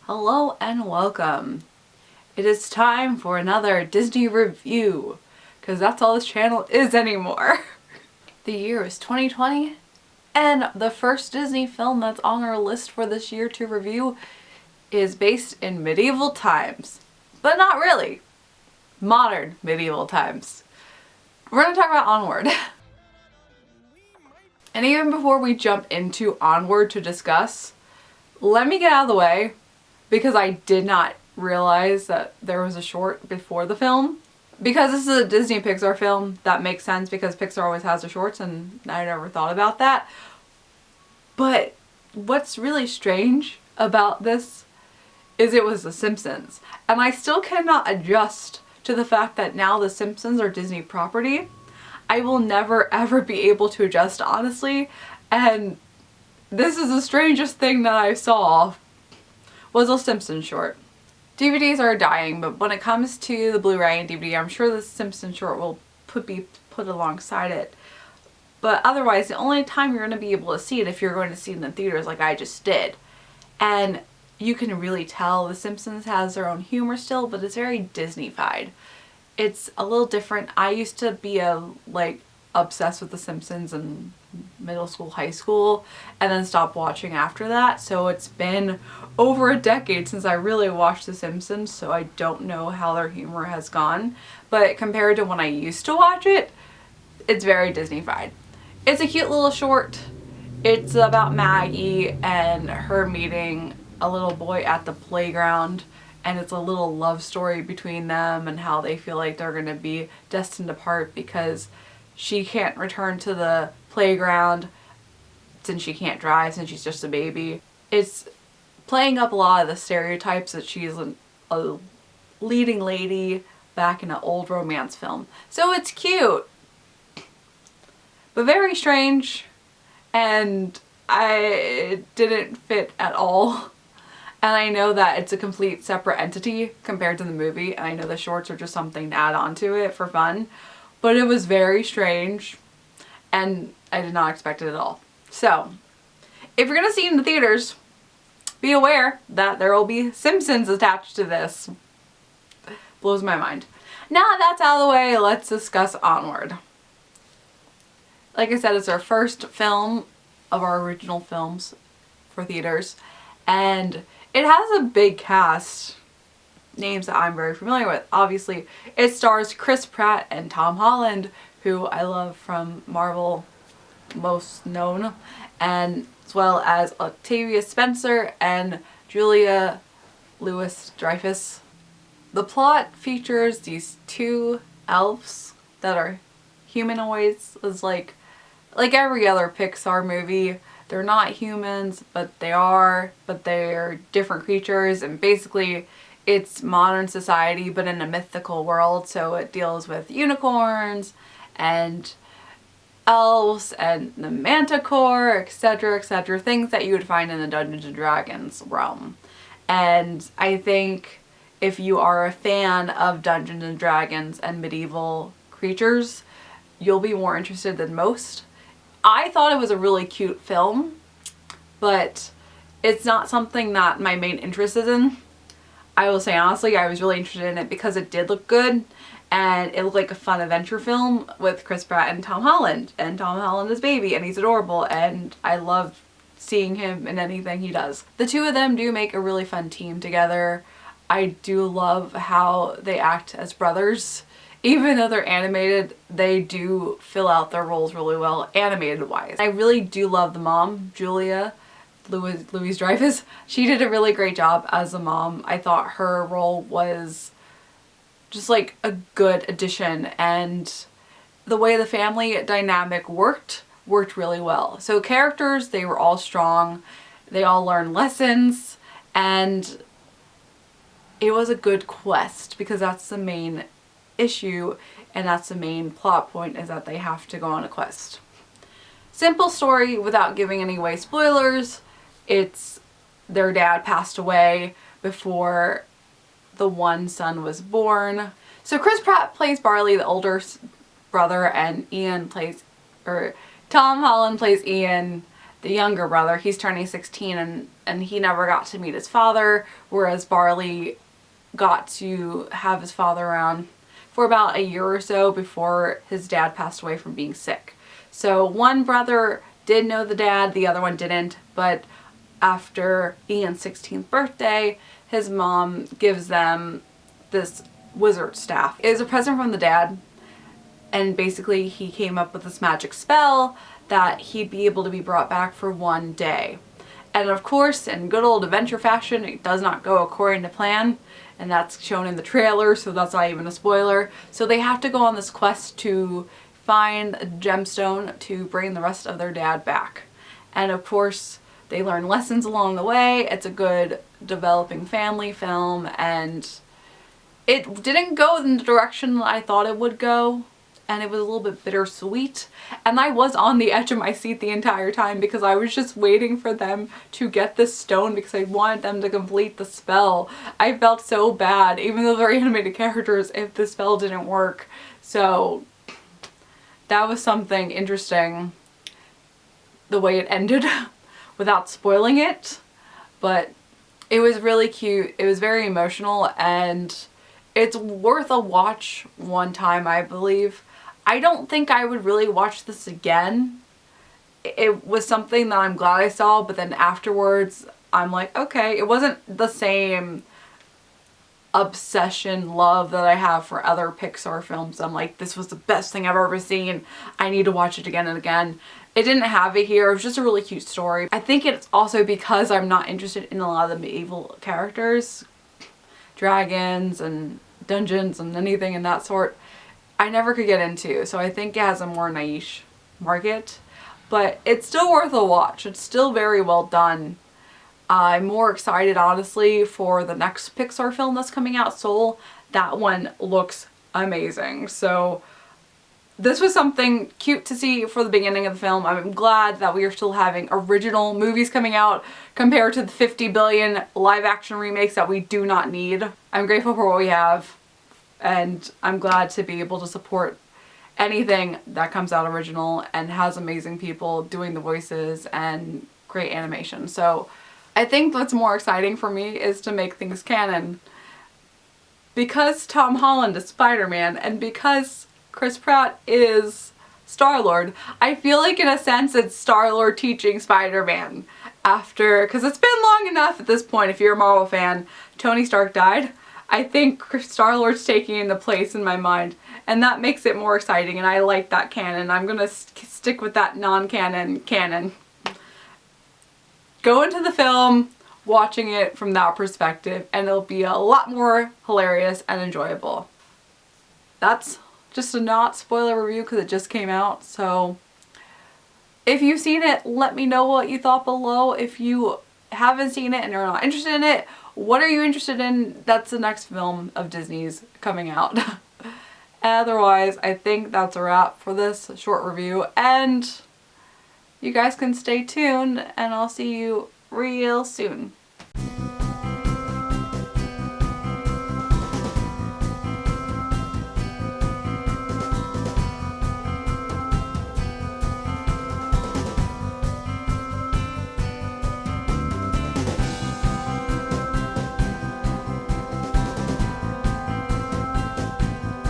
Hello and welcome. It is time for another Disney review, because that's all this channel is anymore. The year is 2020, and the first Disney film that's on our list for this year to review is based in medieval times. But not really. Modern medieval times. We're going to talk about Onward. And even before we jump into Onward to discuss, let me get out of the way, because I did not realize that there was a short before the film. Because this is a Disney Pixar film, that makes sense because Pixar always has the shorts and I never thought about that. But what's really strange about this is it was The Simpsons. And I still cannot adjust to the fact that now The Simpsons are Disney property. I will never ever be able to adjust, honestly. And this is the strangest thing that I saw was a Simpsons short. DVDs are dying, but when it comes to the Blu-ray and DVD, I'm sure the Simpsons short will be put alongside it. But otherwise, the only time you're going to be able to see it if you're going to see it in the theaters like I just did. And you can really tell The Simpsons has their own humor still, but it's very Disney-fied. It's a little different. I used to be obsessed with The Simpsons in middle school, high school, and then stopped watching after that. So it's been over a decade since I really watched The Simpsons, so I don't know how their humor has gone. But compared to when I used to watch it, it's very Disney-fied. It's a cute little short. It's about Maggie and her meeting a little boy at the playground, and it's a little love story between them and how they feel like they're going to be destined apart because she can't return to the playground since she can't drive, since she's just a baby. It's playing up a lot of the stereotypes that she's a leading lady back in an old romance film. So it's cute, but very strange, and it didn't fit at all. And I know that it's a complete separate entity compared to the movie, and I know the shorts are just something to add on to it for fun. But it was very strange, and I did not expect it at all. So, if you're going to see it in the theaters, be aware that there will be Simpsons attached to this. Blows my mind. Now that that's out of the way, let's discuss Onward. Like I said, it's our first film of our original films for theaters, and it has a big cast. Names that I'm very familiar with. Obviously, it stars Chris Pratt and Tom Holland, who I love from Marvel, most known, and as well as Octavia Spencer and Julia Louis-Dreyfus. The plot features these two elves that are humanoids. It's like every other Pixar movie. They're not humans, but they're different creatures, and basically it's modern society but in a mythical world, so it deals with unicorns and elves and the manticore, etc., etc., things that you would find in the Dungeons and Dragons realm. And I think if you are a fan of Dungeons and Dragons and medieval creatures, you'll be more interested than most. I thought it was a really cute film, but it's not something that my main interest is in. I will say honestly, I was really interested in it because it did look good, and it looked like a fun adventure film with Chris Pratt and Tom Holland. And Tom Holland is baby, and he's adorable, and I love seeing him in anything he does. The two of them do make a really fun team together. I do love how they act as brothers. Even though they're animated, they do fill out their roles really well, animated-wise. I really do love the mom, Julia Louis-Dreyfus. She did a really great job as a mom. I thought her role was just like a good addition, and the way the family dynamic worked really well. So characters, they were all strong. They all learned lessons, and it was a good quest, because that's the main issue and that's the main plot point, is that they have to go on a quest. Simple story without giving any away spoilers. It's their dad passed away before the one son was born. So Chris Pratt plays Barley, the older brother, and Tom Holland plays Ian, the younger brother, he's turning 16 and he never got to meet his father, whereas Barley got to have his father around for about a year or so before his dad passed away from being sick. So one brother did know the dad, the other one didn't, but after Ian's 16th birthday, his mom gives them this wizard staff. It was a present from the dad, and basically he came up with this magic spell that he'd be able to be brought back for one day. And of course, in good old adventure fashion, it does not go according to plan, and that's shown in the trailer, so that's not even a spoiler. So they have to go on this quest to find a gemstone to bring the rest of their dad back. And of course, they learn lessons along the way. It's a good developing family film, and it didn't go in the direction that I thought it would go, and it was a little bit bittersweet. And I was on the edge of my seat the entire time because I was just waiting for them to get this stone because I wanted them to complete the spell. I felt so bad, even though they're animated characters, if the spell didn't work. So that was something interesting, the way it ended without spoiling it. But it was really cute. It was very emotional, and it's worth a watch one time, I believe. I don't think I would really watch this again. It was something that I'm glad I saw, but then afterwards I'm like, okay, it wasn't the same obsession love that I have for other Pixar films. I'm like, this was the best thing I've ever seen. I need to watch it again and again. It didn't have it here. It was just a really cute story. I think it's also because I'm not interested in a lot of the medieval characters, dragons and dungeons and anything in that sort. I never could get into, so I think it has a more niche market, but it's still worth a watch. It's still very well done. I'm more excited, honestly, for the next Pixar film that's coming out, Soul. That one looks amazing. So this was something cute to see for the beginning of the film. I'm glad that we are still having original movies coming out compared to the 50 billion live action remakes that we do not need. I'm grateful for what we have, and I'm glad to be able to support anything that comes out original and has amazing people doing the voices and great animation. So I think what's more exciting for me is to make things canon. Because Tom Holland is Spider-Man and because Chris Pratt is Star-Lord, I feel like in a sense it's Star-Lord teaching Spider-Man after, because it's been long enough at this point. If you're a Marvel fan, Tony Stark died. I think Star-Lord's taking into place in my mind, and that makes it more exciting, and I like that canon. I'm gonna stick with that non-canon canon. Go into the film watching it from that perspective, and it'll be a lot more hilarious and enjoyable. That's just a not spoiler review because it just came out, so if you've seen it, let me know what you thought below. If you haven't seen it and are not interested in it, what are you interested in? That's the next film of Disney's coming out. Otherwise, I think that's a wrap for this short review, and you guys can stay tuned, and I'll see you real soon.